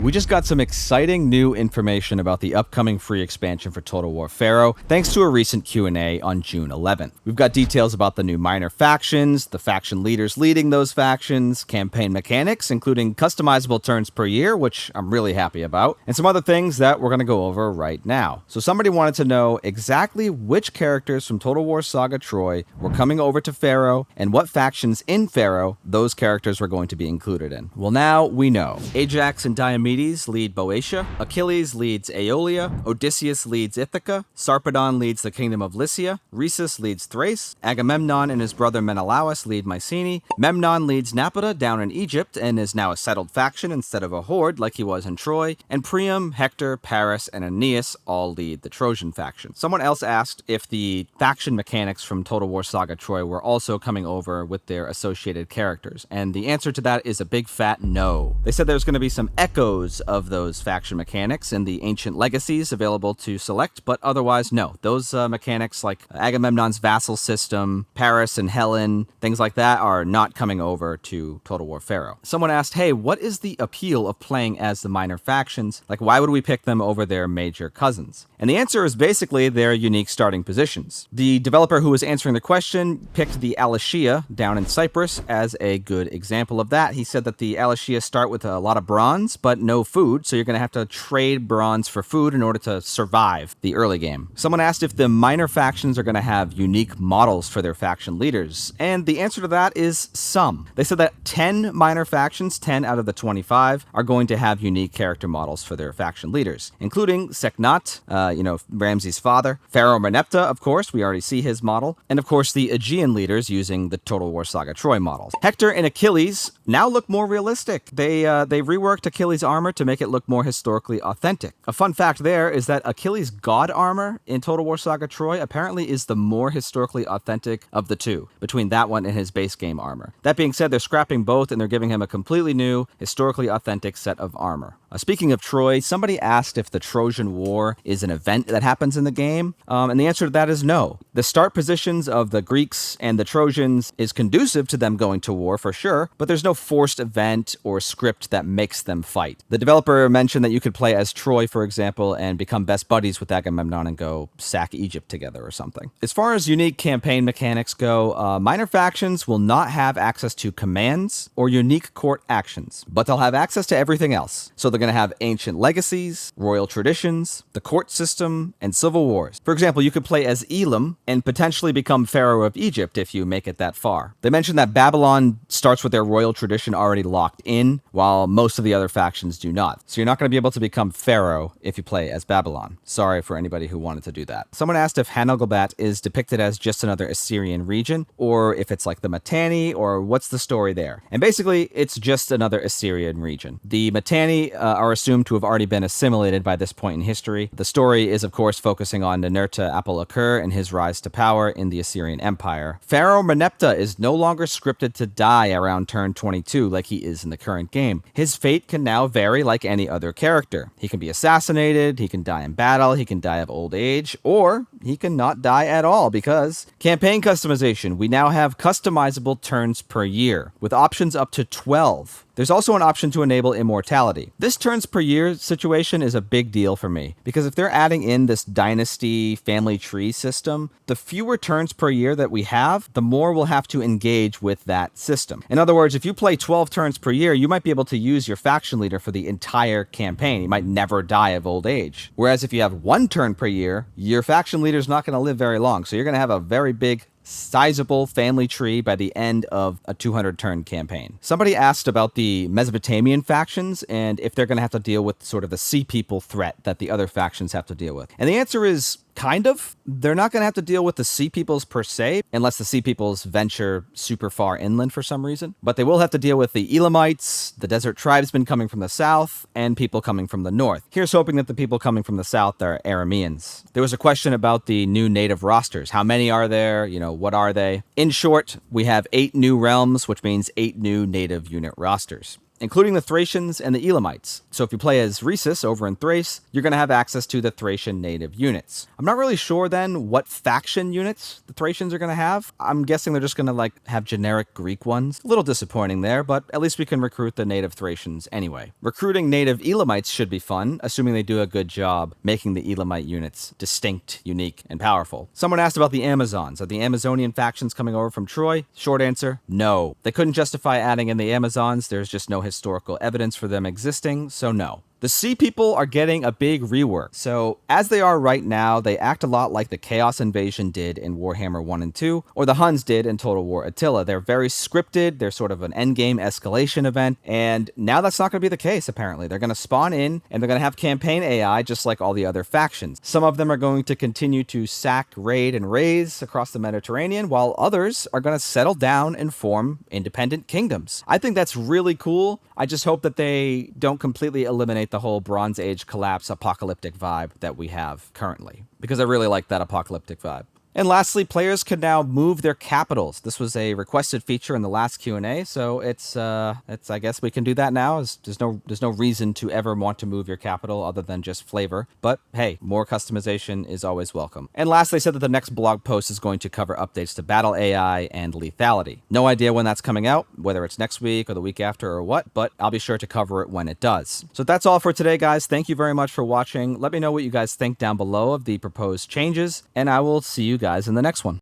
We just got some exciting new information about the upcoming free expansion for Total War Pharaoh, thanks to a recent Q&A on June 11th. We've got details about the new minor factions, the faction leaders leading those factions, campaign mechanics, including customizable turns per year, which I'm really happy about, and some other things that we're going to go over right now. So somebody wanted to know exactly which characters from Total War Saga Troy were coming over to Pharaoh, and what factions in Pharaoh those characters were going to be included in. Well, now we know. Ajax and Diomedes lead Boeotia, Achilles leads Aeolia, Odysseus leads Ithaca, Sarpedon leads the kingdom of Lycia, Rhesus leads Thrace, Agamemnon and his brother Menelaus lead Mycenae, Memnon leads Napata down in Egypt and is now a settled faction instead of a horde like he was in Troy, and Priam, Hector, Paris, and Aeneas all lead the Trojan faction. Someone else asked if the faction mechanics from Total War Saga Troy were also coming over with their associated characters, and the answer to that is a big fat no. They said there's going to be some echoes of those faction mechanics in the ancient legacies available to select, but otherwise no. Those mechanics like Agamemnon's vassal system, Paris and Helen, things like that are not coming over to Total War Pharaoh. Someone asked, hey, what is the appeal of playing as the minor factions? Like, why would we pick them over their major cousins? And the answer is basically their unique starting positions. The developer who was answering the question picked the Alatia down in Cyprus as a good example of that. He said that the Alatia start with a lot of bronze, but no food, so you're going to have to trade bronze for food in order to survive the early game. Someone asked if the minor factions are going to have unique models for their faction leaders, and the answer to that is some. They said that 10 minor factions, 10 out of the 25, are going to have unique character models for their faction leaders, including Seknat, Ramses' father, Pharaoh Merneptah, of course, we already see his model, and of course the Aegean leaders using the Total War Saga Troy models. Hector and Achilles now look more realistic. They reworked Achilles' armor to make it look more historically authentic. A fun fact there is that Achilles' god armor in Total War Saga Troy apparently is the more historically authentic of the two, between that one and his base game armor. That being said, they're scrapping both and they're giving him a completely new, historically authentic set of armor. Speaking of Troy, somebody asked if the Trojan War is an event that happens in the game, and the answer to that is no. The start positions of the Greeks and the Trojans is conducive to them going to war for sure, but there's no forced event or script that makes them fight. The developer mentioned that you could play as Troy, for example, and become best buddies with Agamemnon and go sack Egypt together or something. As far as unique campaign mechanics go, minor factions will not have access to commands or unique court actions, but they'll have access to everything else. So they're going to have ancient legacies, royal traditions, the court system, and civil wars. For example, you could play as Elam and potentially become Pharaoh of Egypt if you make it that far. They mentioned that Babylon starts with their royal tradition already locked in, while most of the other factions do not. So you're not going to be able to become Pharaoh if you play as Babylon. Sorry for anybody who wanted to do that. Someone asked if Hanalgabat is depicted as just another Assyrian region, or if it's like the Mitanni, or what's the story there. And basically, it's just another Assyrian region. The Mitanni are assumed to have already been assimilated by this point in history. The story is, of course, focusing on Ninurta-Apil-Akur and his rise to power in the Assyrian Empire. Pharaoh Merneptah is no longer scripted to die around turn 22 like he is in the current game. His fate can now vary like any other character. He can be assassinated, he can die in battle, he can die of old age, or he can not die at all because campaign customization. We now have customizable turns per year with options up to 12. There's also an option to enable immortality. This turns per year situation is a big deal for me because if they're adding in this dynasty family tree system, the fewer turns per year that we have, the more we'll have to engage with that system. In other words, if you play 12 turns per year, you might be able to use your faction leader for the entire campaign. He might never die of old age. Whereas if you have 1 turn per year, your faction leader is not going to live very long. So you're going to have a very big sizable family tree by the end of a 200-turn campaign. Somebody asked about the Mesopotamian factions and if they're going to have to deal with sort of the sea people threat that the other factions have to deal with. And the answer is kind of. They're not going to have to deal with the sea peoples per se, unless the sea peoples venture super far inland for some reason. But they will have to deal with the Elamites, the desert tribesmen coming from the south, and people coming from the north. Here's hoping that the people coming from the south are Arameans. There was a question about the new native rosters. How many are there? What are they? In short, we have 8 new realms, which means 8 new native unit rosters. including the Thracians and the Elamites. So if you play as Rhesus over in Thrace, you're going to have access to the Thracian native units. I'm not really sure then what faction units the Thracians are going to have. I'm guessing they're just going to have generic Greek ones. A little disappointing there, but at least we can recruit the native Thracians anyway. Recruiting native Elamites should be fun, assuming they do a good job making the Elamite units distinct, unique, and powerful. Someone asked about the Amazons. Are the Amazonian factions coming over from Troy? Short answer, no. They couldn't justify adding in the Amazons. There's just no historical evidence for them existing, so no. The Sea People are getting a big rework. So, as they are right now, they act a lot like the Chaos Invasion did in Warhammer 1 and 2, or the Huns did in Total War Attila. They're very scripted, they're sort of an endgame escalation event, and now that's not going to be the case, apparently. They're going to spawn in, and they're going to have campaign AI just like all the other factions. Some of them are going to continue to sack, raid, and raise across the Mediterranean, while others are going to settle down and form independent kingdoms. I think that's really cool. I just hope that they don't completely eliminate the whole Bronze Age collapse apocalyptic vibe that we have currently, because I really like that apocalyptic vibe. And lastly, players can now move their capitals. This was a requested feature in the last Q&A, so it's I guess we can do that now. There's no reason to ever want to move your capital other than just flavor. But hey, more customization is always welcome. And lastly, they said that the next blog post is going to cover updates to battle AI and lethality. No idea when that's coming out, whether it's next week or the week after or what, but I'll be sure to cover it when it does. So that's all for today, guys. Thank you very much for watching. Let me know what you guys think down below of the proposed changes, and I will see you guys in the next one.